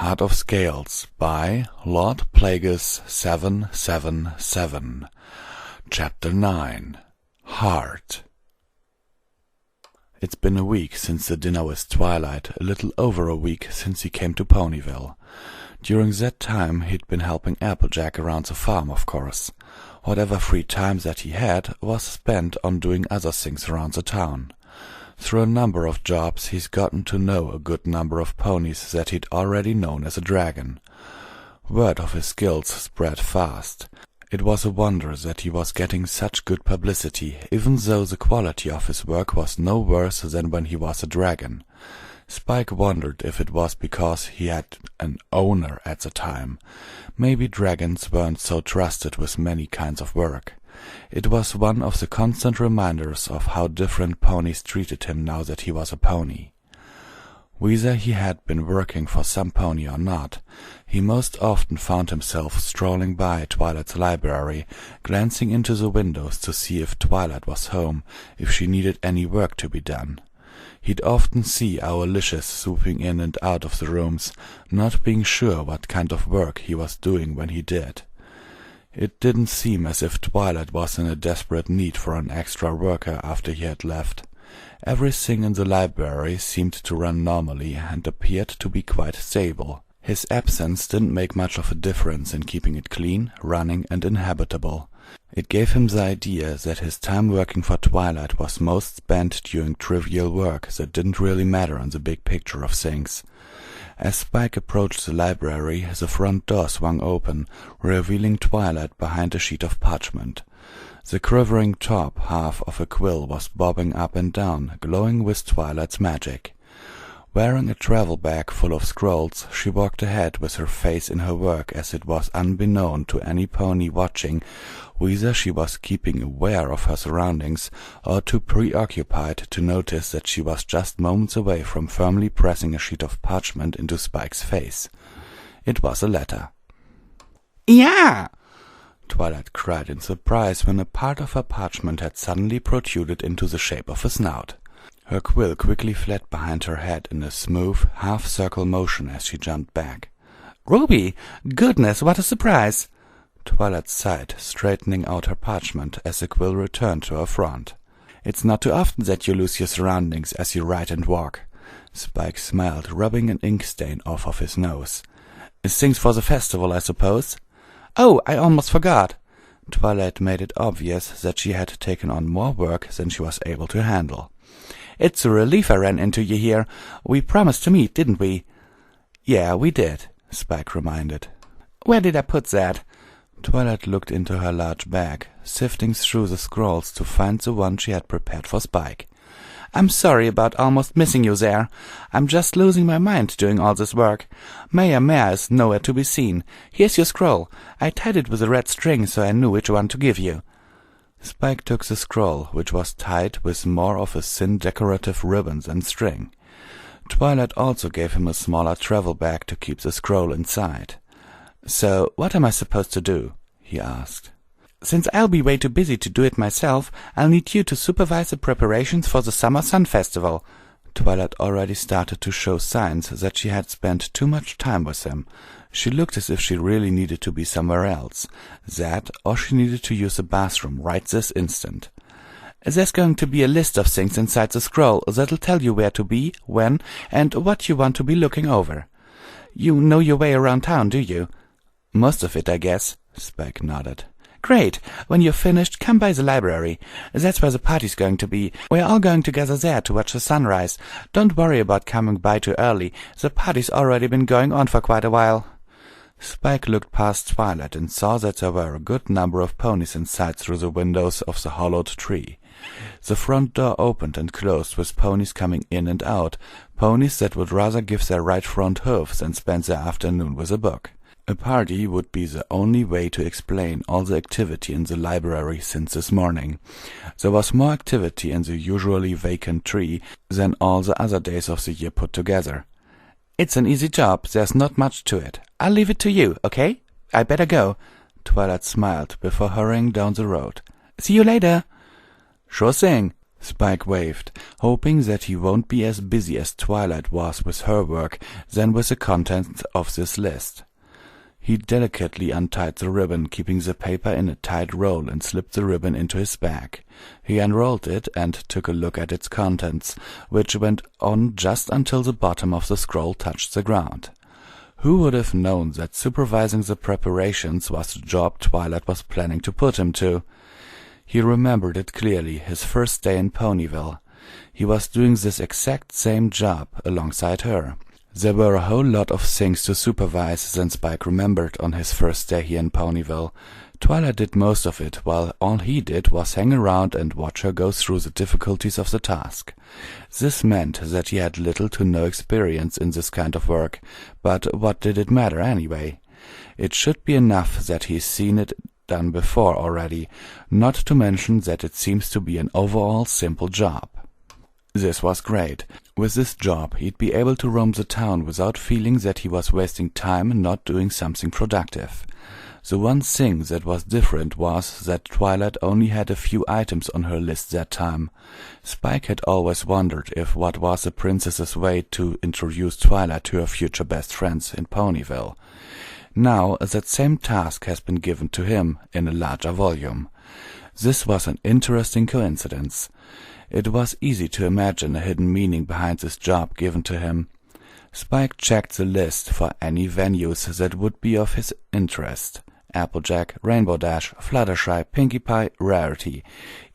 Heart of Scales by Lord Plagueis 777. Chapter 9. Heart. It's been a week since the dinner with Twilight, a little over a week since he came to Ponyville. During that time he'd been helping Applejack around the farm, of course. Whatever free time that he had was spent on doing other things around the town. Through a number of jobs he's gotten to know a good number of ponies that he'd already known as a dragon. Word of his skills spread fast. It was a wonder that he was getting such good publicity, even though the quality of his work was no worse than when he was a dragon. Spike wondered if it was because he had an owner at the time. Maybe dragons weren't so trusted with many kinds of work. It was one of the constant reminders of how different ponies treated him now that he was a pony. Whether he had been working for some pony or not, he most often found himself strolling by Twilight's library, glancing into the windows to see if Twilight was home, if she needed any work to be done. He'd often see Owlicious swooping in and out of the rooms, not being sure what kind of work he was doing when he did. It didn't seem as if Twilight was in a desperate need for an extra worker after he had left. Everything in the library seemed to run normally and appeared to be quite stable. His absence didn't make much of a difference in keeping it clean, running, and inhabitable. It gave him the idea that his time working for Twilight was most spent doing trivial work that didn't really matter in the big picture of things. As Spike approached the library, the front door swung open, revealing Twilight behind a sheet of parchment. The quivering top half of a quill was bobbing up and down, glowing with Twilight's magic. Wearing a travel bag full of scrolls, she walked ahead with her face in her work as it was unbeknown to any pony watching, whether she was keeping aware of her surroundings or too preoccupied to notice that she was just moments away from firmly pressing a sheet of parchment into Spike's face. It was a letter. "Yeah!" Twilight cried in surprise when a part of her parchment had suddenly protruded into the shape of a snout. Her quill quickly fled behind her head in a smooth, half-circle motion as she jumped back. "Ruby! Goodness, what a surprise!" Twilight sighed, straightening out her parchment as the quill returned to her front. "It's not too often that you lose your surroundings as you ride and walk." Spike smiled, rubbing an ink stain off of his nose. "Things for the festival, I suppose?" "Oh, I almost forgot." Twilight made it obvious that she had taken on more work than she was able to handle. "It's a relief I ran into you here. We promised to meet, didn't we?" "Yeah, we did," Spike reminded. "Where did I put that?" Twilight looked into her large bag, sifting through the scrolls to find the one she had prepared for Spike. "I'm sorry about almost missing you there. I'm just losing my mind doing all this work. Mayor Mare is nowhere to be seen. Here's your scroll. I tied it with a red string so I knew which one to give you." Spike took the scroll, which was tied with more of a thin decorative ribbons and string. Twilight also gave him a smaller travel bag to keep the scroll inside. "So, what am I supposed to do?" he asked. "Since I'll be way too busy to do it myself, I'll need you to supervise the preparations for the Summer Sun Festival." Twilight already started to show signs that she had spent too much time with him. She looked as if she really needed to be somewhere else. That, or she needed to use the bathroom right this instant. "There's going to be a list of things inside the scroll that'll tell you where to be, when, and what you want to be looking over. You know your way around town, do you?" "Most of it, I guess," Spike nodded. "Great. When you're finished, come by the library. That's where the party's going to be. We're all going together there to watch the sunrise. Don't worry about coming by too early. The party's already been going on for quite a while." Spike looked past Twilight and saw that there were a good number of ponies inside through the windows of the hollowed tree. The front door opened and closed with ponies coming in and out, ponies that would rather give their right front hooves than spend their afternoon with a book. A party would be the only way to explain all the activity in the library since this morning. There was more activity in the usually vacant tree than all the other days of the year put together. "It's an easy job. There's not much to it. I'll leave it to you, okay? I better go." Twilight smiled before hurrying down the road. "See you later." "Sure thing." Spike waved, hoping that he won't be as busy as Twilight was with her work than with the contents of this list. He delicately untied the ribbon, keeping the paper in a tight roll, and slipped the ribbon into his bag. He unrolled it and took a look at its contents, which went on just until the bottom of the scroll touched the ground. Who would have known that supervising the preparations was the job Twilight was planning to put him to? He remembered it clearly, his first day in Ponyville. He was doing this exact same job alongside her. There were a whole lot of things to supervise than Spike remembered on his first day here in Ponyville. Twilight did most of it, while all he did was hang around and watch her go through the difficulties of the task. This meant that he had little to no experience in this kind of work, but what did it matter anyway? It should be enough that he's seen it done before already, not to mention that it seems to be an overall simple job. This was great. With this job, he'd be able to roam the town without feeling that he was wasting time not doing something productive. The one thing that was different was that Twilight only had a few items on her list that time. Spike had always wondered if what was the princess's way to introduce Twilight to her future best friends in Ponyville. Now that same task has been given to him in a larger volume. This was an interesting coincidence. It was easy to imagine a hidden meaning behind this job given to him. Spike checked the list for any venues that would be of his interest. Applejack, Rainbow Dash, Fluttershy, Pinkie Pie, Rarity.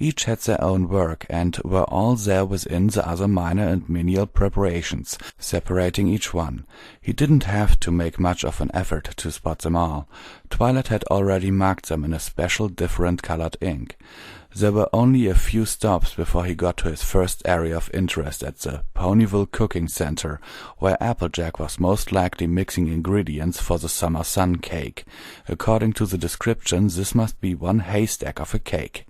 Each had their own work and were all there within the other minor and menial preparations, separating each one. He didn't have to make much of an effort to spot them all. Twilight had already marked them in a special different-colored ink. There were only a few stops before he got to his first area of interest at the Ponyville Cooking Center, where Applejack was most likely mixing ingredients for the summer sun cake. According to the description, this must be one haystack of a cake.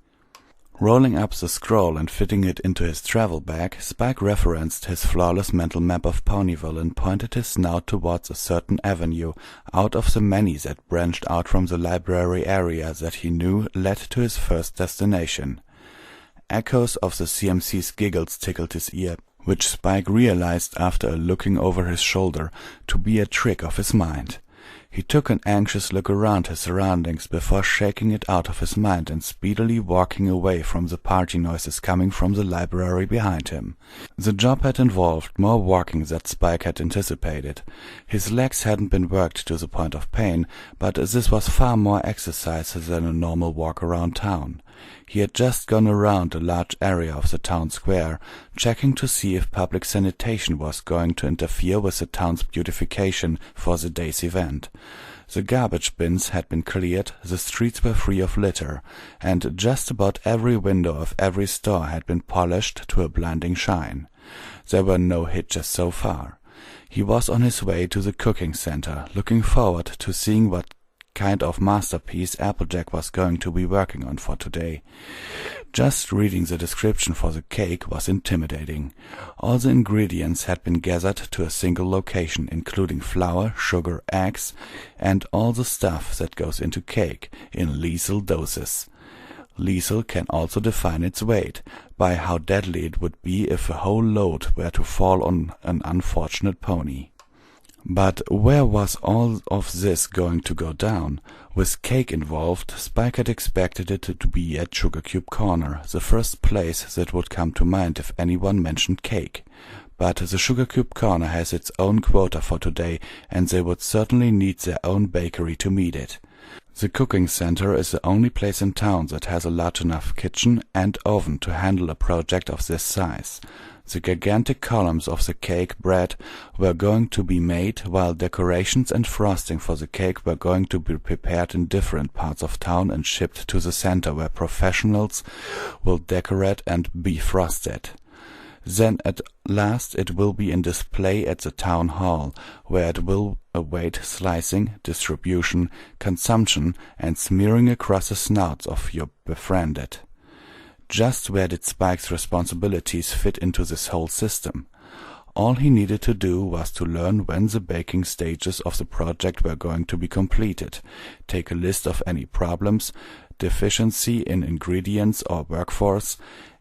Rolling up the scroll and fitting it into his travel bag, Spike referenced his flawless mental map of Ponyville and pointed his snout towards a certain avenue, out of the many that branched out from the library area that he knew led to his first destination. Echoes of the CMC's giggles tickled his ear, which Spike realized after looking over his shoulder to be a trick of his mind. He took an anxious look around his surroundings before shaking it out of his mind and speedily walking away from the party noises coming from the library behind him. The job had involved more walking than Spike had anticipated. His legs hadn't been worked to the point of pain, but this was far more exercise than a normal walk around town. He had just gone around a large area of the town square, checking to see if public sanitation was going to interfere with the town's beautification for the day's event. The garbage bins had been cleared, the streets were free of litter, and just about every window of every store had been polished to a blinding shine. There were no hitches so far. He was on his way to the cooking center, looking forward to seeing what kind of masterpiece Applejack was going to be working on for today. Just reading the description for the cake was intimidating. All the ingredients had been gathered to a single location, including flour, sugar, eggs, and all the stuff that goes into cake, in lethal doses. Lethal can also define its weight, by how deadly it would be if a whole load were to fall on an unfortunate pony. But where was all of this going to go down? With cake involved, Spike had expected it to be at Sugar Cube Corner, the first place that would come to mind if anyone mentioned cake. But the Sugar Cube Corner has its own quota for today, and they would certainly need their own bakery to meet it. The cooking center is the only place in town that has a large enough kitchen and oven to handle a project of this size. The gigantic columns of the cake bread were going to be made, while decorations and frosting for the cake were going to be prepared in different parts of town and shipped to the center where professionals will decorate and be frosted. Then at last it will be in display at the town hall, where it will await slicing, distribution, consumption, and smearing across the snouts of your befriended. Just where did Spike's responsibilities fit into this whole system? All he needed to do was to learn when the baking stages of the project were going to be completed, take a list of any problems, deficiency in ingredients or workforce,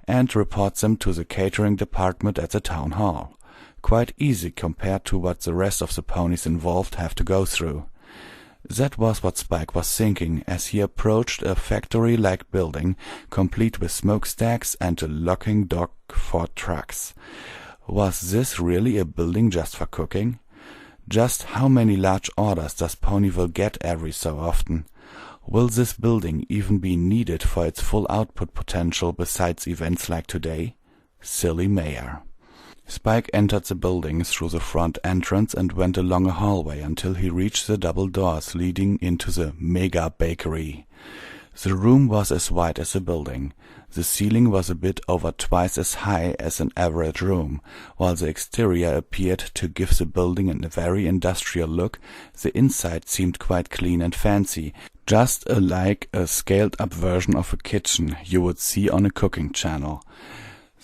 and report them to the catering department at the town hall. Quite easy compared to what the rest of the ponies involved have to go through. That was what Spike was thinking as he approached a factory-like building, complete with smokestacks and a locking dock for trucks. Was this really a building just for cooking? Just how many large orders does Ponyville get every so often? Will this building even be needed for its full output potential besides events like today? Silly mayor. Spike entered the building through the front entrance and went along a hallway until he reached the double doors leading into the mega bakery. The room was as wide as the building. The ceiling was a bit over twice as high as an average room. While the exterior appeared to give the building a very industrial look, the inside seemed quite clean and fancy, just like a scaled-up version of a kitchen you would see on a cooking channel.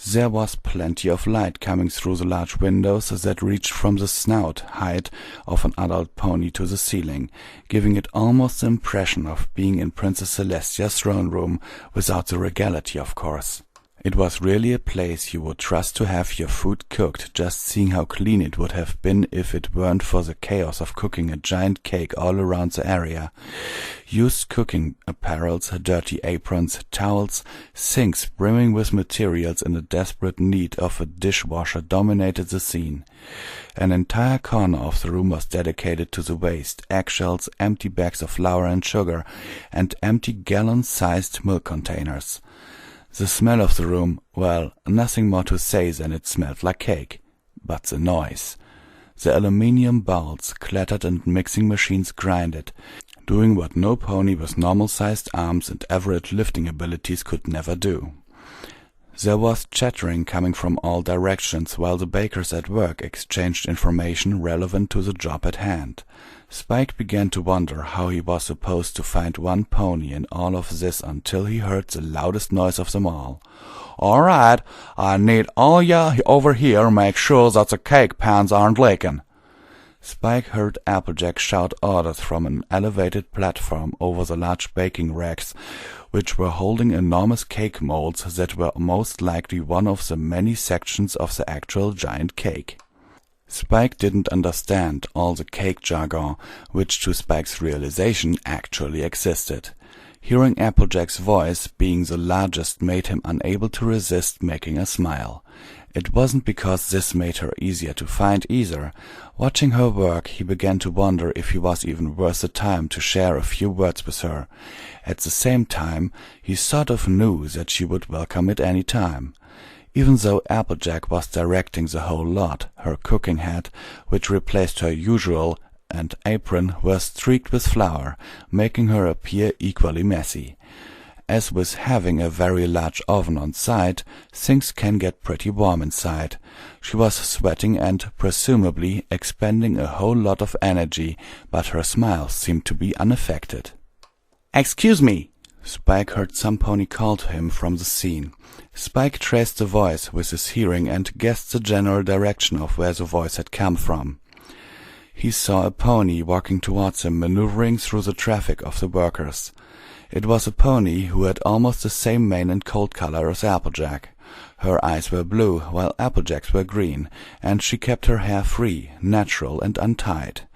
There was plenty of light coming through the large windows that reached from the snout height of an adult pony to the ceiling, giving it almost the impression of being in Princess Celestia's throne room, without the regality, of course. It was really a place you would trust to have your food cooked, just seeing how clean it would have been if it weren't for the chaos of cooking a giant cake all around the area. Used cooking apparels, dirty aprons, towels, sinks brimming with materials in a desperate need of a dishwasher dominated the scene. An entire corner of the room was dedicated to the waste, eggshells, empty bags of flour and sugar, and empty gallon-sized milk containers. The smell of the room, well, nothing more to say than it smelled like cake. But the noise. The aluminium bowls clattered and mixing machines grinded, doing what no pony with normal-sized arms and average lifting abilities could never do. There was chattering coming from all directions while the bakers at work exchanged information relevant to the job at hand. Spike began to wonder how he was supposed to find one pony in all of this until he heard the loudest noise of them all. "All right, I need all ya over here make sure that the cake pans aren't leaking." Spike heard Applejack shout orders from an elevated platform over the large baking racks, which were holding enormous cake molds that were most likely one of the many sections of the actual giant cake. Spike didn't understand all the cake jargon, which to Spike's realization actually existed. Hearing Applejack's voice, being the largest, made him unable to resist making a smile. It wasn't because this made her easier to find either. Watching her work, he began to wonder if he was even worth the time to share a few words with her. At the same time, he sort of knew that she would welcome it any time. Even though Applejack was directing the whole lot, her cooking hat, which replaced her usual and apron, were streaked with flour, making her appear equally messy. As with having a very large oven on site, things can get pretty warm inside. She was sweating and, presumably, expending a whole lot of energy, but her smile seemed to be unaffected. "Excuse me!" Spike heard some pony call to him from the scene. Spike traced the voice with his hearing and guessed the general direction of where the voice had come from. He saw a pony walking towards him, maneuvering through the traffic of the workers. It was a pony who had almost the same mane and coat color as Applejack. Her eyes were blue, while Applejack's were green, and she kept her hair free, natural, and untied.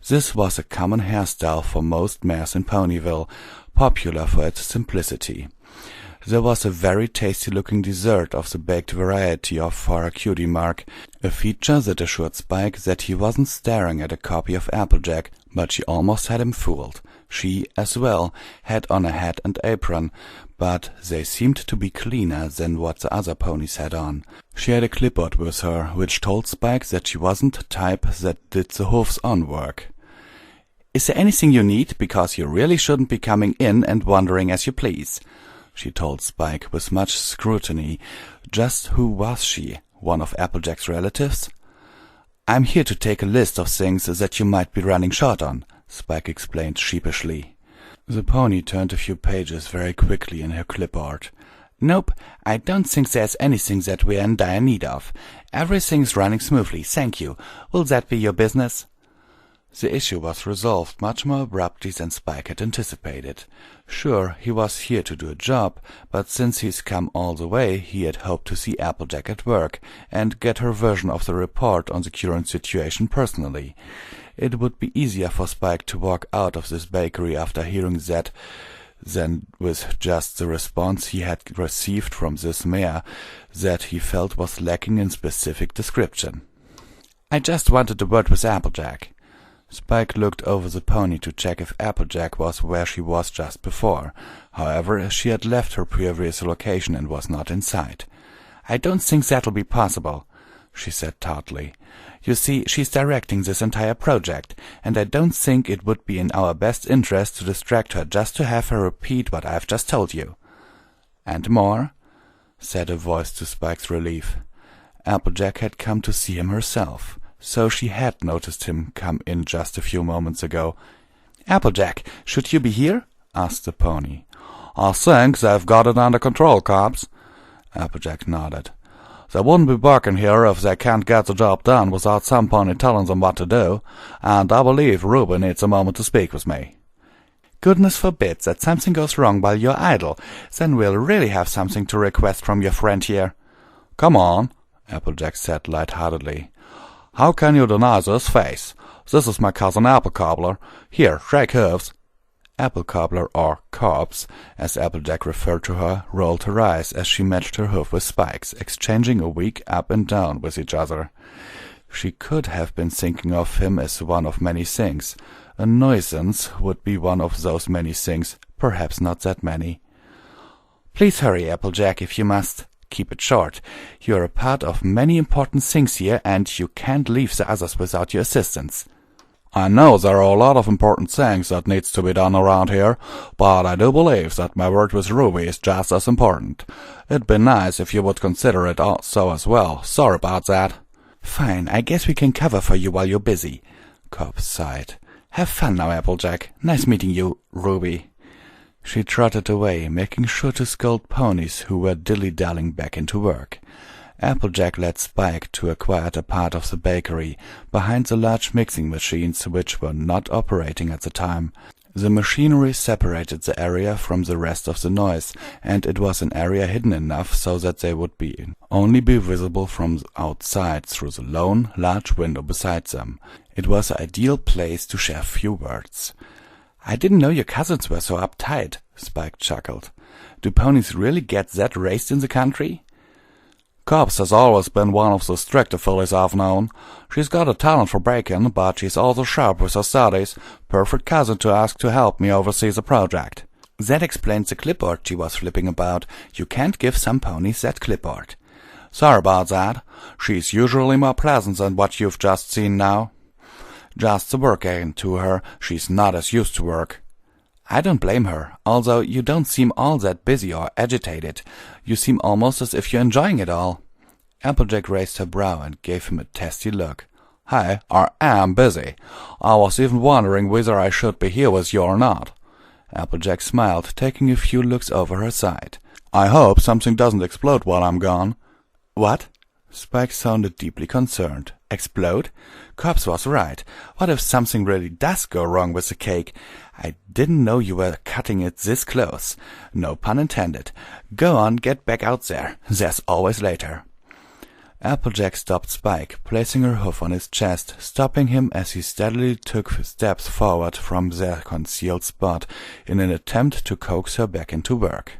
This was a common hairstyle for most mares in Ponyville, popular for its simplicity. There was a very tasty-looking dessert of the baked variety for a cutie mark, a feature that assured Spike that he wasn't staring at a copy of Applejack, but she almost had him fooled. She, as well, had on a hat and apron, but they seemed to be cleaner than what the other ponies had on. She had a clipboard with her, which told Spike that she wasn't the type that did the hoofs-on work. "Is there anything you need? Because you really shouldn't be coming in and wandering as you please," she told Spike with much scrutiny. Just who was she? One of Applejack's relatives? "I'm here to take a list of things that you might be running short on," Spike explained sheepishly. The pony turned a few pages very quickly in her clipboard. "Nope, I don't think there's anything that we're in dire need of. Everything's running smoothly, thank you. Will that be your business?" The issue was resolved much more abruptly than Spike had anticipated. Sure, he was here to do a job, but since he's come all the way, he had hoped to see Applejack at work and get her version of the report on the current situation personally. It would be easier for Spike to walk out of this bakery after hearing that than with just the response he had received from this mare that he felt was lacking in specific description. "I just wanted a word with Applejack." Spike looked over the pony to check if Applejack was where she was just before. However, she had left her previous location and was not in sight. "I don't think that'll be possible," she said tartly. "You see, she's directing this entire project, and I don't think it would be in our best interest to distract her just to have her repeat what I've just told you." "And more?" said a voice to Spike's relief. Applejack had come to see him herself, so she had noticed him come in just a few moments ago. "Applejack, should you be here?" asked the pony. "I think they've got it under control, cops." Applejack nodded. "They wouldn't be working here if they can't get the job done without some pony telling them what to do, and I believe Ruby needs a moment to speak with me." "Goodness forbid that something goes wrong while you're idle. Then we'll really have something to request from your friend here." "Come on," Applejack said light-heartedly. "How can you deny this face? This is my cousin Apple Cobbler. Here, shake hooves." Apple Cobbler, or Cobbs, as Applejack referred to her, rolled her eyes as she matched her hoof with Spike's, exchanging a weak up and down with each other. She could have been thinking of him as one of many things. A nuisance would be one of those many things, perhaps not that many. "Please hurry, Applejack, if you must. Keep it short. You're a part of many important things here, and you can't leave the others without your assistance." "I know there are a lot of important things that needs to be done around here, but I do believe that my word with Ruby is just as important. It'd be nice if you would consider it so as well. Sorry about that." "Fine, I guess we can cover for you while you're busy," Cobb sighed. "Have fun now, Applejack. Nice meeting you, Ruby." She trotted away, making sure to scold ponies who were dilly-dallying back into work. Applejack led Spike to a quieter part of the bakery, behind the large mixing machines which were not operating at the time. The machinery separated the area from the rest of the noise, and it was an area hidden enough so that they would only be visible from outside through the lone, large window beside them. It was the ideal place to share few words. "I didn't know your cousins were so uptight," Spike chuckled. "Do ponies really get that raised in the country?" "Cobbs has always been one of the stricter fillies I've known. She's got a talent for baking, but she's also sharp with her studies. Perfect cousin to ask to help me oversee the project." "That explains the clipboard she was flipping about. You can't give some ponies that clipboard." "Sorry about that. She's usually more pleasant than what you've just seen now. Just the work ain't to her. She's not as used to work." "I don't blame her, although you don't seem all that busy or agitated. You seem almost as if you're enjoying it all." Applejack raised her brow and gave him a testy look. "Hey, I am busy. I was even wondering whether I should be here with you or not." Applejack smiled, taking a few looks over her side. "I hope something doesn't explode while I'm gone." "What?" Spike sounded deeply concerned. "Explode? Cobbs was right. What if something really does go wrong with the cake? I didn't know you were cutting it this close. No pun intended. Go on, get back out there. There's always later." Applejack stopped Spike, placing her hoof on his chest, stopping him as he steadily took steps forward from their concealed spot in an attempt to coax her back into work.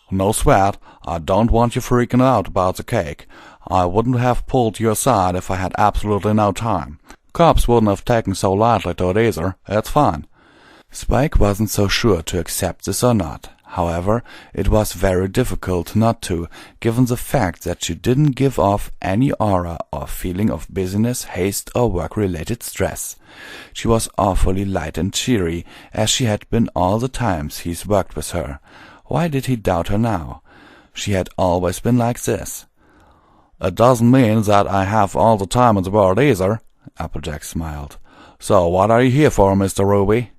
"No sweat. I don't want you freaking out about the cake. I wouldn't have pulled your side if I had absolutely no time. Cops wouldn't have taken so lightly to it either. It's fine." Spike wasn't so sure to accept this or not. However, it was very difficult not to, given the fact that she didn't give off any aura or feeling of busyness, haste, or work-related stress. She was awfully light and cheery, as she had been all the times he's worked with her. Why did he doubt her now? She had always been like this. "It doesn't mean that I have all the time in the world either," Applejack smiled. "So what are you here for, Mr. Ruby?"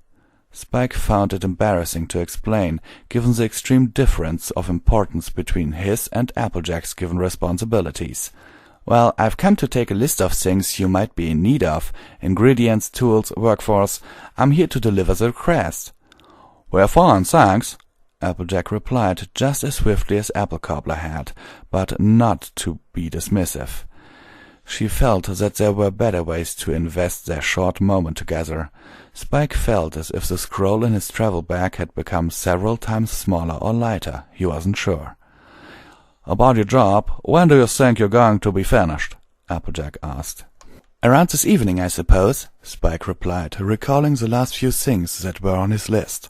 Spike found it embarrassing to explain, given the extreme difference of importance between his and Applejack's given responsibilities. Well, I've come to take a list of things you might be in need of. Ingredients, tools, workforce. I'm here to deliver the request. We're fine, thanks, Applejack replied, just as swiftly as Apple Cobbler had, but not to be dismissive. She felt that there were better ways to invest their short moment together. Spike felt as if the scroll in his travel bag had become several times smaller or lighter. He wasn't sure. About your job, when do you think you're going to be finished? Applejack asked. Around this evening, I suppose, Spike replied, recalling the last few things that were on his list.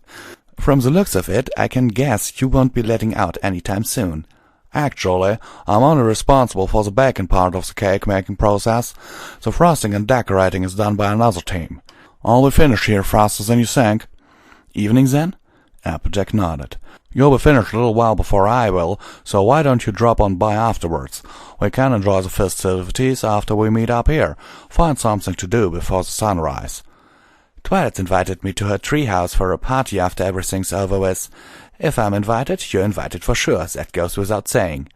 From the looks of it, I can guess you won't be letting out any time soon. Actually, I'm only responsible for the baking part of the cake-making process. The frosting and decorating is done by another team. I'll be finished here faster than you think. Evening, then? Applejack nodded. You'll be finished a little while before I will, so why don't you drop on by afterwards? We can enjoy the festivities after we meet up here. Find something to do before the sunrise. Twilight's invited me to her treehouse for a party after everything's over with. If I'm invited, you're invited for sure. That goes without saying.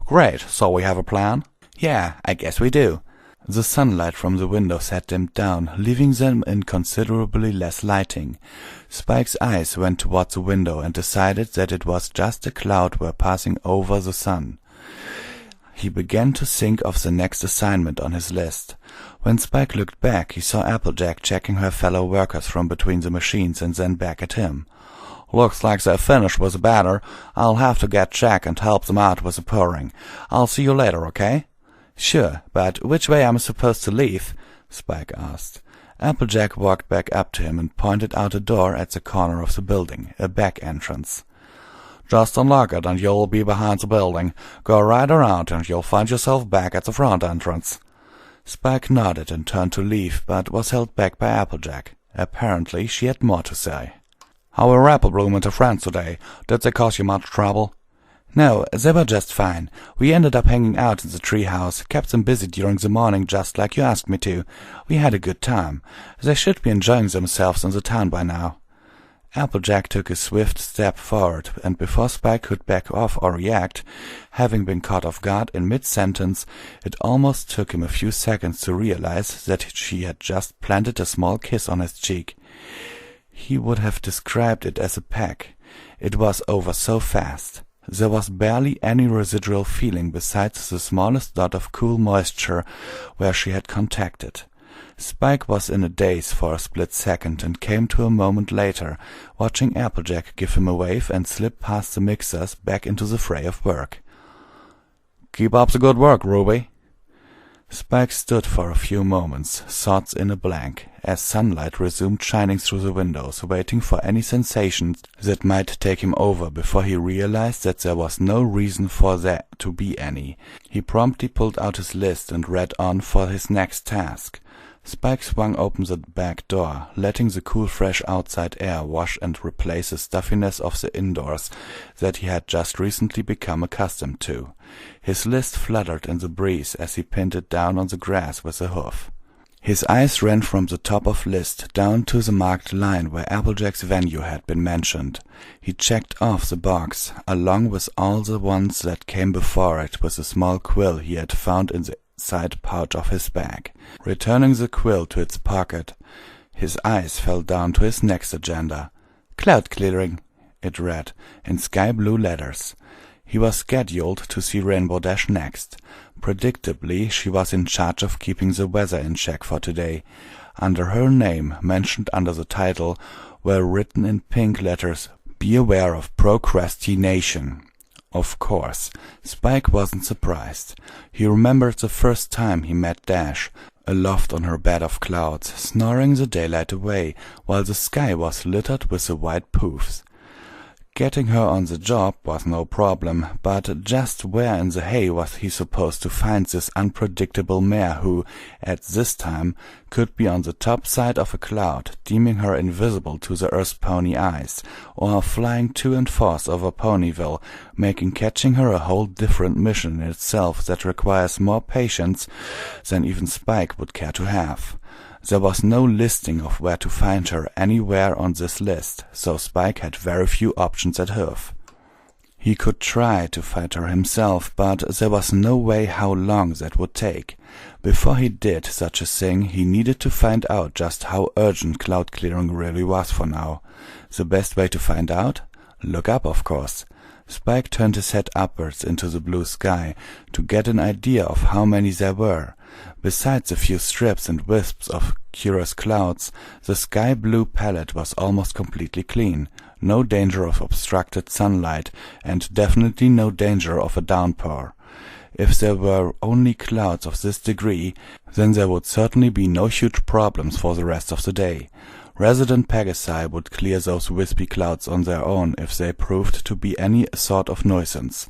Great, so we have a plan? Yeah, I guess we do. The sunlight from the windows had dimmed down, leaving them in considerably less lighting. Spike's eyes went toward the window and decided that it was just a cloud were passing over the sun. He began to think of the next assignment on his list. When Spike looked back, he saw Applejack checking her fellow workers from between the machines and then back at him. Looks like they're finished with the batter. I'll have to get Jack and help them out with the pouring. I'll see you later, okay? Sure, but which way am I supposed to leave? Spike asked. Applejack walked back up to him and pointed out a door at the corner of the building, a back entrance. Just unlock it and you'll be behind the building. Go right around and you'll find yourself back at the front entrance. Spike nodded and turned to leave, but was held back by Applejack. Apparently she had more to say. How were Applebloom and her friends today? Did they cause you much trouble? No, they were just fine. We ended up hanging out in the treehouse, kept them busy during the morning just like you asked me to. We had a good time. They should be enjoying themselves in the town by now. Applejack took a swift step forward, and before Spike could back off or react, having been caught off guard in mid-sentence, it almost took him a few seconds to realize that she had just planted a small kiss on his cheek. He would have described it as a peck. It was over so fast. There was barely any residual feeling besides the smallest dot of cool moisture where she had contacted. Spike was in a daze for a split second and came to a moment later, watching Applejack give him a wave and slip past the mixers back into the fray of work. Keep up the good work, Ruby. Spike stood for a few moments, thoughts in a blank, as sunlight resumed shining through the windows, waiting for any sensations that might take him over before he realized that there was no reason for there to be any. He promptly pulled out his list and read on for his next task. Spike swung open the back door, letting the cool fresh outside air wash and replace the stuffiness of the indoors that he had just recently become accustomed to. His list fluttered in the breeze as he pinned it down on the grass with a hoof. His eyes ran from the top of list down to the marked line where Applejack's venue had been mentioned. He checked off the box, along with all the ones that came before it, with a small quill he had found in the side pouch of his bag. Returning the quill to its pocket, his eyes fell down to his next agenda. Cloud clearing, it read, in sky-blue letters. He was scheduled to see Rainbow Dash next. Predictably, she was in charge of keeping the weather in check for today. Under her name, mentioned under the title, were written in pink letters, "Be aware of procrastination." Of course, Spike wasn't surprised. He remembered the first time he met Dash, aloft on her bed of clouds, snoring the daylight away, while the sky was littered with the white poofs. Getting her on the job was no problem, but just where in the hay was he supposed to find this unpredictable mare who, at this time, could be on the top side of a cloud, deeming her invisible to the Earth pony eyes, or flying to and forth over Ponyville, making catching her a whole different mission in itself that requires more patience than even Spike would care to have. There was no listing of where to find her anywhere on this list, so Spike had very few options at hoof. He could try to fight her himself, but there was no way how long that would take. Before he did such a thing, he needed to find out just how urgent cloud clearing really was for now. The best way to find out? Look up, of course. Spike turned his head upwards into the blue sky to get an idea of how many there were. Besides a few strips and wisps of cirrus clouds, the sky-blue palette was almost completely clean. No danger of obstructed sunlight, and definitely no danger of a downpour. If there were only clouds of this degree, then there would certainly be no huge problems for the rest of the day. Resident Pegasi would clear those wispy clouds on their own if they proved to be any sort of nuisance.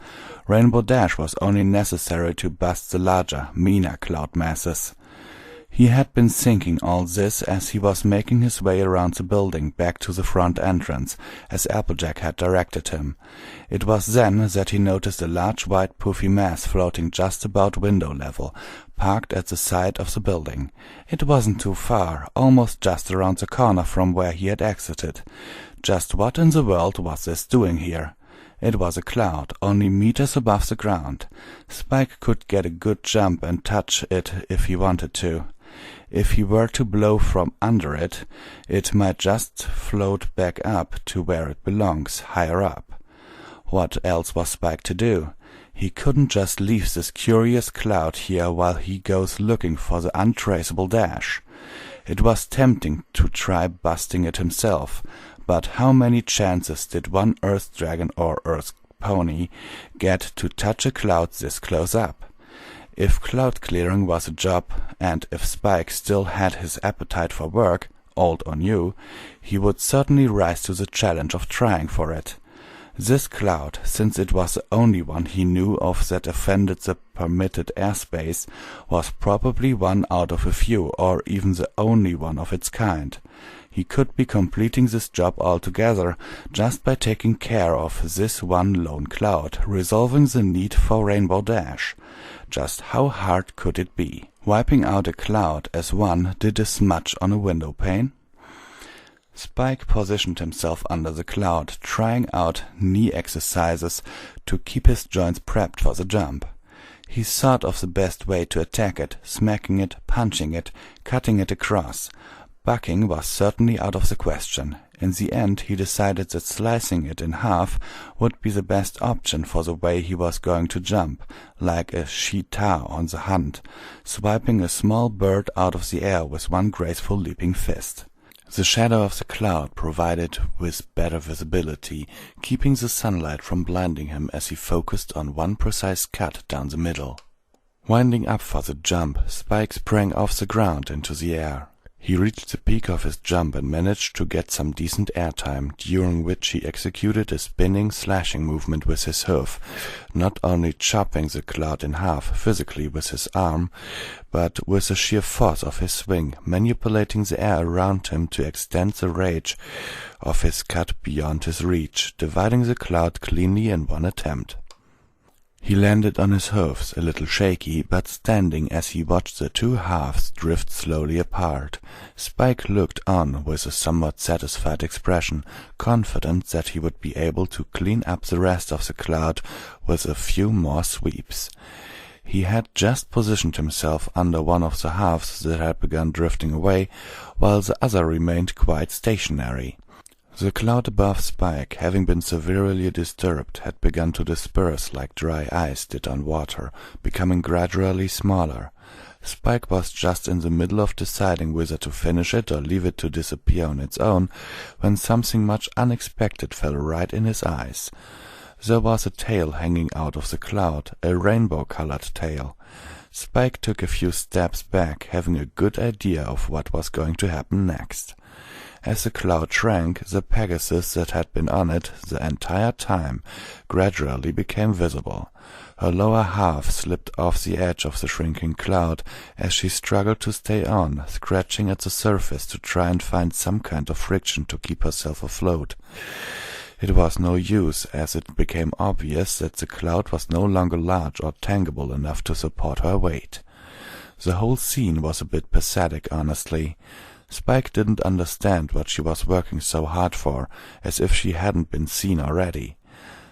Rainbow Dash was only necessary to bust the larger, meaner cloud masses. He had been thinking all this as he was making his way around the building back to the front entrance, as Applejack had directed him. It was then that he noticed a large white poofy mass floating just about window level, parked at the side of the building. It wasn't too far, almost just around the corner from where he had exited. Just what in the world was this doing here? It was a cloud, only meters above the ground. Spike could get a good jump and touch it if he wanted to. If he were to blow from under it, it might just float back up to where it belongs, higher up. What else was Spike to do? He couldn't just leave this curious cloud here while he goes looking for the untraceable Dash. It was tempting to try busting it himself, but how many chances did one Earth Dragon or Earth Pony get to touch a cloud this close up? If cloud clearing was a job, and if Spike still had his appetite for work, old or new, he would certainly rise to the challenge of trying for it. This cloud, since it was the only one he knew of that offended the permitted airspace, was probably one out of a few, or even the only one of its kind. He could be completing this job altogether just by taking care of this one lone cloud, resolving the need for Rainbow Dash. Just how hard could it be? Wiping out a cloud as one did a smudge on a window pane? Spike positioned himself under the cloud, trying out knee exercises to keep his joints prepped for the jump. He thought of the best way to attack it, smacking it, punching it, cutting it across. Bucking was certainly out of the question. In the end, he decided that slicing it in half would be the best option for the way he was going to jump, like a cheetah on the hunt, swiping a small bird out of the air with one graceful leaping fist. The shadow of the cloud provided with better visibility, keeping the sunlight from blinding him as he focused on one precise cut down the middle. Winding up for the jump, Spike sprang off the ground into the air. He reached the peak of his jump and managed to get some decent airtime, during which he executed a spinning, slashing movement with his hoof, not only chopping the cloud in half physically with his arm, but with the sheer force of his swing, manipulating the air around him to extend the range of his cut beyond his reach, dividing the cloud cleanly in one attempt. He landed on his hoofs, a little shaky, but standing as he watched the two halves drift slowly apart. Spike looked on with a somewhat satisfied expression, confident that he would be able to clean up the rest of the cloud with a few more sweeps. He had just positioned himself under one of the halves that had begun drifting away, while the other remained quite stationary. The cloud above Spike, having been severely disturbed, had begun to disperse like dry ice did on water, becoming gradually smaller. Spike was just in the middle of deciding whether to finish it or leave it to disappear on its own, when something much unexpected fell right in his eyes. There was a tail hanging out of the cloud, a rainbow-colored tail. Spike took a few steps back, having a good idea of what was going to happen next. As the cloud shrank, the Pegasus that had been on it the entire time gradually became visible. Her lower half slipped off the edge of the shrinking cloud as she struggled to stay on, scratching at the surface to try and find some kind of friction to keep herself afloat. It was no use, as it became obvious that the cloud was no longer large or tangible enough to support her weight. The whole scene was a bit pathetic, honestly. Spike didn't understand what she was working so hard for, as if she hadn't been seen already.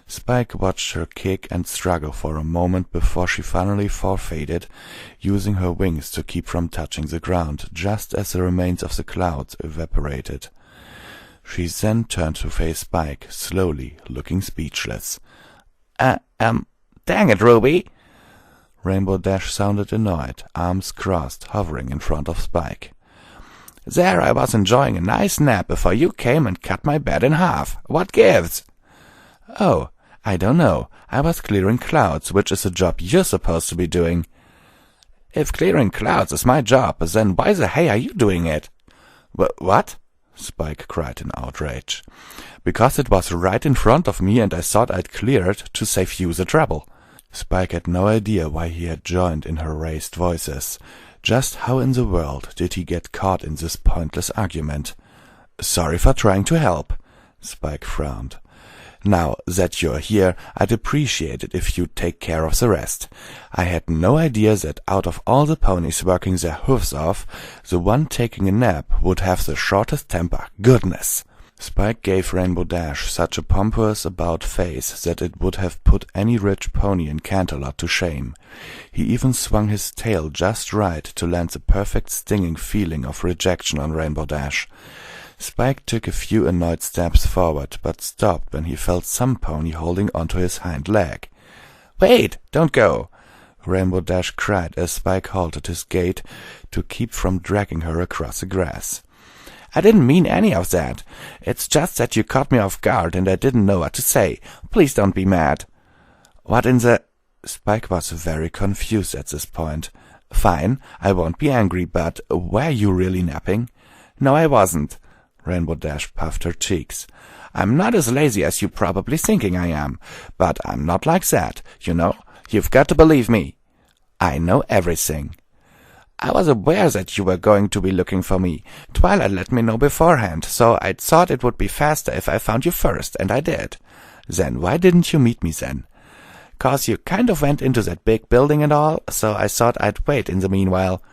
Spike watched her kick and struggle for a moment before she finally forfeited, using her wings to keep from touching the ground, just as the remains of the clouds evaporated. She then turned to face Spike, slowly, looking speechless. Dang it, Ruby! Rainbow Dash sounded annoyed, arms crossed, hovering in front of Spike. There I was enjoying a nice nap before you came and cut my bed in half. What gives? Oh, I don't know. I was clearing clouds, which is a job you're supposed to be doing. If clearing clouds is my job, then why the hey are you doing it? What? Spike cried in outrage. Because it was right in front of me and I thought I'd clear it to save you the trouble. Spike had no idea why he had joined in her raised voices. Just how in the world did he get caught in this pointless argument? Sorry for trying to help. Spike frowned. Now that you're here, I'd appreciate it if you'd take care of the rest. I had no idea that out of all the ponies working their hooves off, the one taking a nap would have the shortest temper. Goodness! Spike gave Rainbow Dash such a pompous about face that it would have put any rich pony in Canterlot to shame. He even swung his tail just right to land the perfect stinging feeling of rejection on Rainbow Dash. Spike took a few annoyed steps forward, but stopped when he felt some pony holding onto his hind leg. "Wait! Don't go!" Rainbow Dash cried as Spike halted his gait to keep from dragging her across the grass. "I didn't mean any of that. It's just that you caught me off guard and I didn't know what to say. Please don't be mad." "What in the—" Spike was very confused at this point. "Fine, I won't be angry, but were you really napping?" "No, I wasn't." Rainbow Dash puffed her cheeks. "I'm not as lazy as you're probably thinking I am, but I'm not like that, you know. You've got to believe me. I know everything. I was aware that you were going to be looking for me. Twilight let me know beforehand, so I thought it would be faster if I found you first, and I did." "Then why didn't you meet me then?" "'Cause you kind of went into that big building and all, so I thought I'd wait in the meanwhile."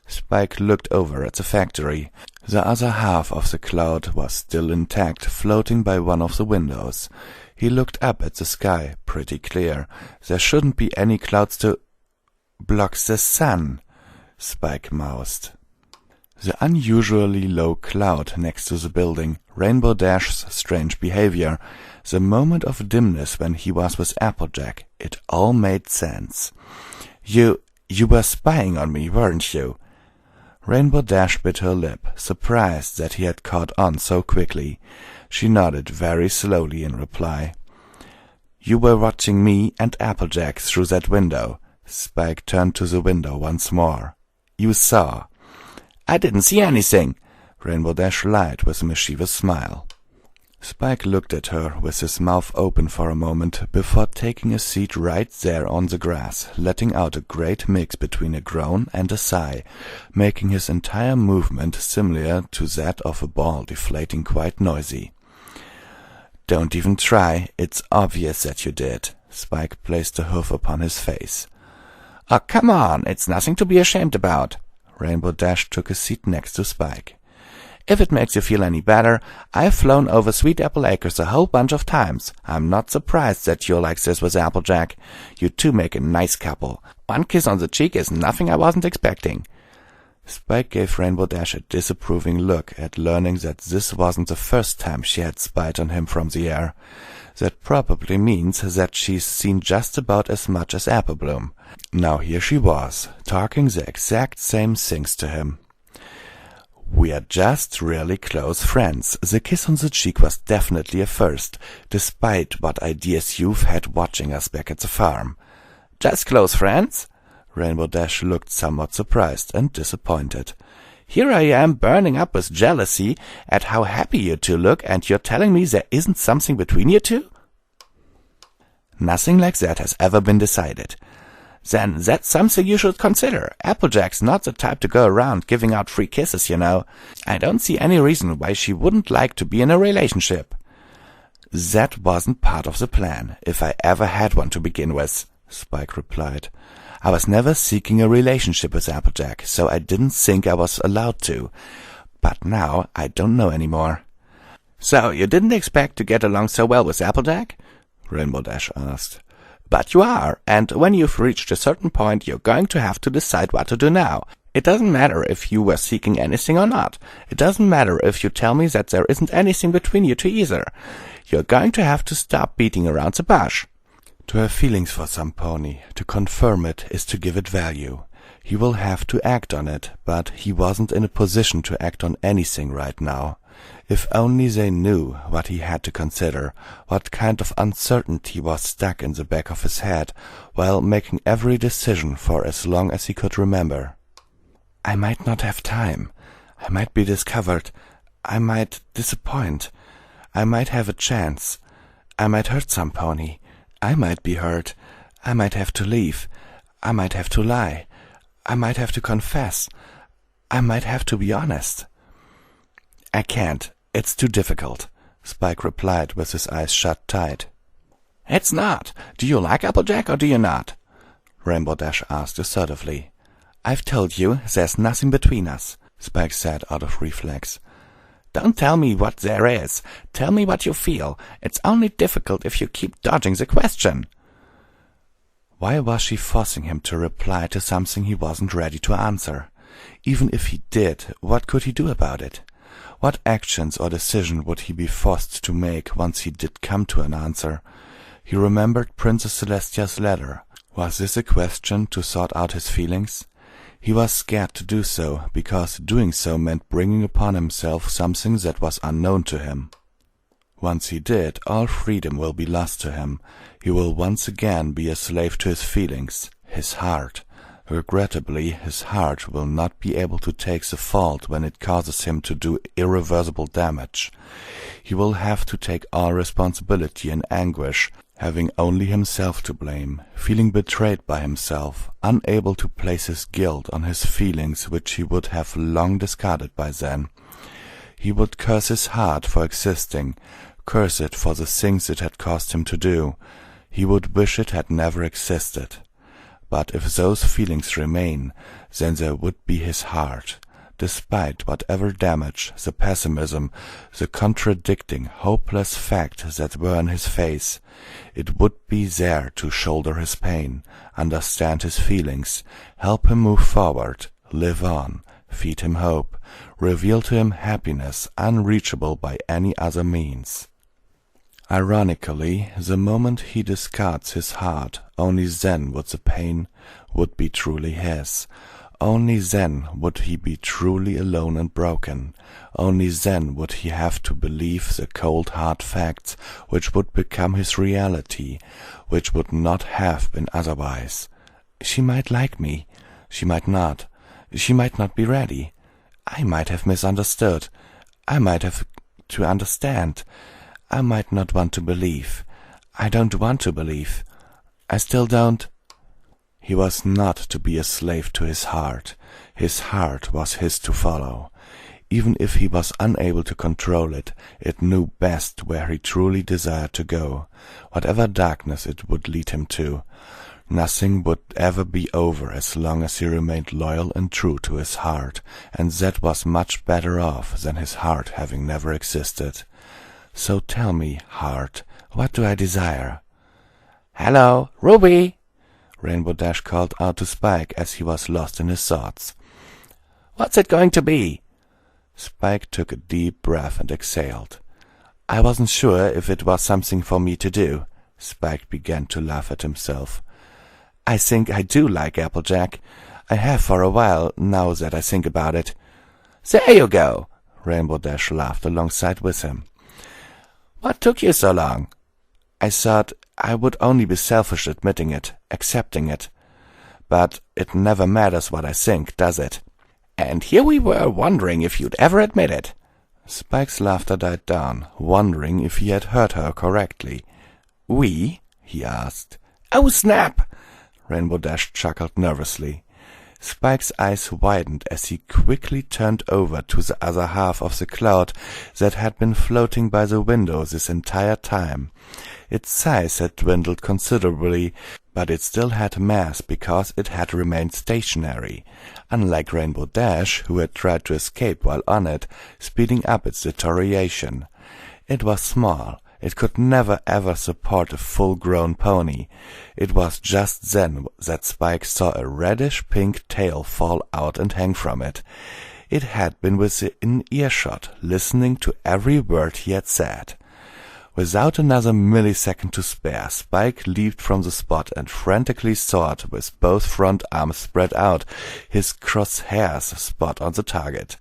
Spike looked over at the factory. The other half of the cloud was still intact, floating by one of the windows. He looked up at the sky, pretty clear. There shouldn't be any clouds to block the sun, Spike mouthed. The unusually low cloud next to the building, Rainbow Dash's strange behavior, the moment of dimness when he was with Applejack, it all made sense. You were spying on me, weren't you?" Rainbow Dash bit her lip, surprised that he had caught on so quickly. She nodded very slowly in reply. "You were watching me and Applejack through that window." Spike turned to the window once more. "You saw." "I didn't see anything," Rainbow Dash lied with a mischievous smile. Spike looked at her with his mouth open for a moment before taking a seat right there on the grass, letting out a great mix between a groan and a sigh, making his entire movement similar to that of a ball deflating quite noisy. "Don't even try. It's obvious that you did." Spike placed a hoof upon his face. "Oh, come on. It's nothing to be ashamed about." Rainbow Dash took a seat next to Spike. "If it makes you feel any better, I've flown over Sweet Apple Acres a whole bunch of times. I'm not surprised that you're like this with Applejack. You two make a nice couple. One kiss on the cheek is nothing I wasn't expecting." Spike gave Rainbow Dash a disapproving look at learning that this wasn't the first time she had spied on him from the air. That probably means that she's seen just about as much as Applebloom. Now here she was, talking the exact same things to him. "We're just really close friends." The kiss on the cheek was definitely a first, despite what ideas you've had watching us back at the farm. "Just close friends?" Rainbow Dash looked somewhat surprised and disappointed. "Here I am burning up with jealousy at how happy you two look, and you're telling me there isn't something between you two?" "Nothing like that has ever been decided." "Then that's something you should consider. Applejack's not the type to go around giving out free kisses, you know. I don't see any reason why she wouldn't like to be in a relationship." "That wasn't part of the plan, if I ever had one to begin with," Spike replied. "I was never seeking a relationship with Applejack, so I didn't think I was allowed to. But now I don't know anymore." "So you didn't expect to get along so well with Applejack?" Rainbow Dash asked. But you are, and when you've reached a certain point, you're going to have to decide what to do now. It doesn't matter if you were seeking anything or not. It doesn't matter if you tell me that there isn't anything between you two either. You're going to have to stop beating around the bush. To have feelings for some pony, to confirm it, is to give it value. He will have to act on it, but he wasn't in a position to act on anything right now. If only they knew what he had to consider, what kind of uncertainty was stuck in the back of his head, while making every decision for as long as he could remember. I might not have time. I might be discovered. I might disappoint. I might have a chance. I might hurt some pony. I might be hurt. I might have to leave. I might have to lie. I might have to confess. I might have to be honest. I can't. It's too difficult, Spike replied with his eyes shut tight. It's not. Do you like Applejack or do you not? Rainbow Dash asked assertively. I've told you there's nothing between us, Spike said out of reflex. Don't tell me what there is. Tell me what you feel. It's only difficult if you keep dodging the question. Why was she forcing him to reply to something he wasn't ready to answer? Even if he did, what could he do about it? What actions or decision would he be forced to make once he did come to an answer? He remembered Princess Celestia's letter. Was this a question to sort out his feelings? He was scared to do so, because doing so meant bringing upon himself something that was unknown to him. Once he did, all freedom will be lost to him. He will once again be a slave to his feelings, his heart. Regrettably, his heart will not be able to take the fault when it causes him to do irreversible damage. He will have to take all responsibility in anguish, having only himself to blame, feeling betrayed by himself, unable to place his guilt on his feelings which he would have long discarded by then. He would curse his heart for existing, curse it for the things it had caused him to do. He would wish it had never existed. But if those feelings remain, then there would be his heart. Despite whatever damage, the pessimism, the contradicting, hopeless fact that were in his face, it would be there to shoulder his pain, understand his feelings, help him move forward, live on, feed him hope, reveal to him happiness unreachable by any other means. Ironically, the moment he discards his heart, only then would the pain would be truly his. Only then would he be truly alone and broken. Only then would he have to believe the cold hard facts which would become his reality, which would not have been otherwise. She might like me. She might not. She might not be ready. I might have misunderstood. I might have to understand. I might not want to believe. I don't want to believe. I still don't. He was not to be a slave to his heart. His heart was his to follow. Even if he was unable to control it, it knew best where he truly desired to go, whatever darkness it would lead him to. Nothing would ever be over as long as he remained loyal and true to his heart, and that was much better off than his heart having never existed. So tell me, heart, what do I desire? Hello, Ruby! Rainbow Dash called out to Spike as he was lost in his thoughts. What's it going to be? Spike took a deep breath and exhaled. I wasn't sure if it was something for me to do. Spike began to laugh at himself. I think I do like Applejack. I have for a while, now that I think about it. There you go! Rainbow Dash laughed alongside with him. What took you so long? I thought I would only be selfish admitting it, accepting it. But it never matters what I think, does it? And here we were wondering if you'd ever admit it. Spike's laughter died down, wondering if he had heard her correctly. We? He asked. Oh, snap! Rainbow Dash chuckled nervously. Spike's eyes widened as he quickly turned over to the other half of the cloud that had been floating by the window this entire time. Its size had dwindled considerably, but it still had mass because it had remained stationary, unlike Rainbow Dash, who had tried to escape while on it, speeding up its deterioration. It was small. It could never ever support a full-grown pony. It was just then that Spike saw a reddish-pink tail fall out and hang from it. It had been within earshot, listening to every word he had said. Without another millisecond to spare, Spike leaped from the spot and frantically sought, with both front arms spread out, his crosshairs spot on the target.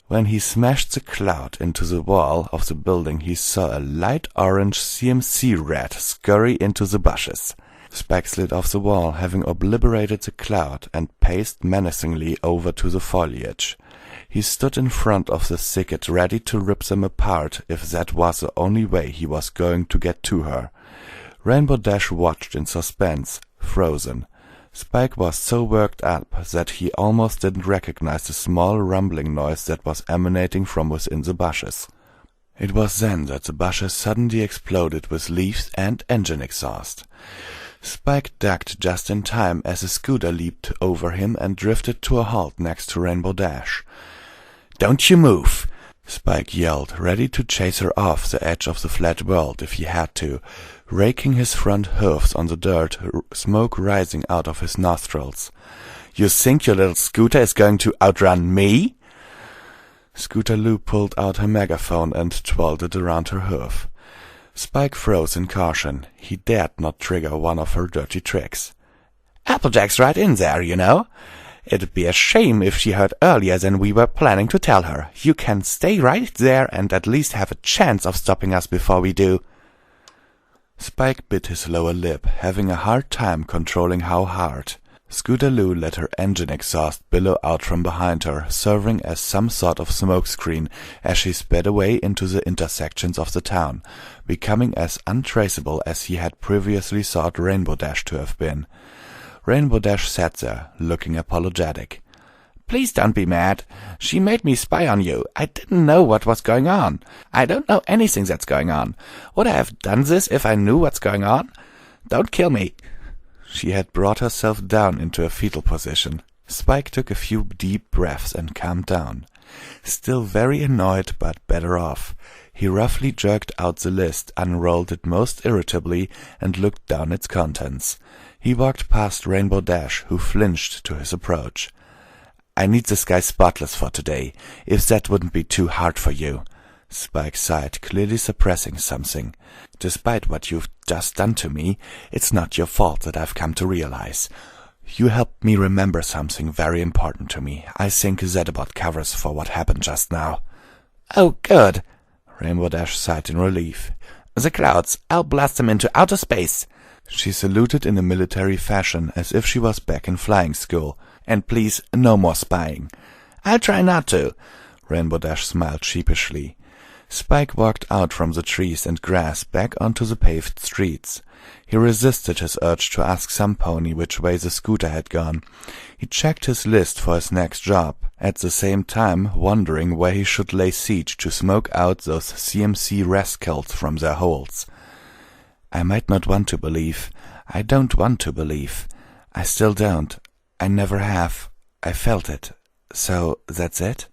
When he smashed the cloud into the wall of the building, he saw a light orange CMC rat scurry into the bushes. Spike slid off the wall, having obliterated the cloud, and paced menacingly over to the foliage. He stood in front of the thicket, ready to rip them apart if that was the only way he was going to get to her. Rainbow Dash watched in suspense, frozen. Spike was so worked up that he almost didn't recognize the small rumbling noise that was emanating from within the bushes. It was then that the bushes suddenly exploded with leaves and engine exhaust. Spike ducked just in time as a scooter leaped over him and drifted to a halt next to Rainbow Dash. "Don't you move!" Spike yelled, ready to chase her off the edge of the flat world if he had to, raking his front hoofs on the dirt, smoke rising out of his nostrils. "You think your little scooter is going to outrun me?" Scootaloo pulled out her megaphone and twirled it around her hoof. Spike froze in caution. He dared not trigger one of her dirty tricks. "Applejack's right in there, you know. It'd be a shame if she heard earlier than we were planning to tell her. You can stay right there and at least have a chance of stopping us before we do." Spike bit his lower lip, having a hard time controlling how hard. Scootaloo let her engine exhaust billow out from behind her, serving as some sort of smokescreen as she sped away into the intersections of the town, becoming as untraceable as he had previously thought Rainbow Dash to have been. Rainbow Dash sat there, looking apologetic. "Please don't be mad. She made me spy on you. I didn't know what was going on. I don't know anything that's going on. Would I have done this if I knew what's going on? Don't kill me." She had brought herself down into a fetal position. Spike took a few deep breaths and calmed down. Still very annoyed, but better off. He roughly jerked out the list, unrolled it most irritably, and looked down its contents. He walked past Rainbow Dash, who flinched to his approach. "I need this guy spotless for today, if that wouldn't be too hard for you." Spike sighed, clearly suppressing something. "Despite what you've just done to me, it's not your fault that I've come to realize. You helped me remember something very important to me. I think that about covers for what happened just now." "Oh, good." Rainbow Dash sighed in relief. "The clouds, I'll blast them into outer space." She saluted in a military fashion, as if she was back in flying school. "And please, no more spying." "I'll try not to." Rainbow Dash smiled sheepishly. Spike walked out from the trees and grass back onto the paved streets. He resisted his urge to ask some pony which way the scooter had gone. He checked his list for his next job, at the same time wondering where he should lay siege to smoke out those CMC rascals from their holes. "I might not want to believe. I don't want to believe. I still don't. I never have. I felt it. So that's it?"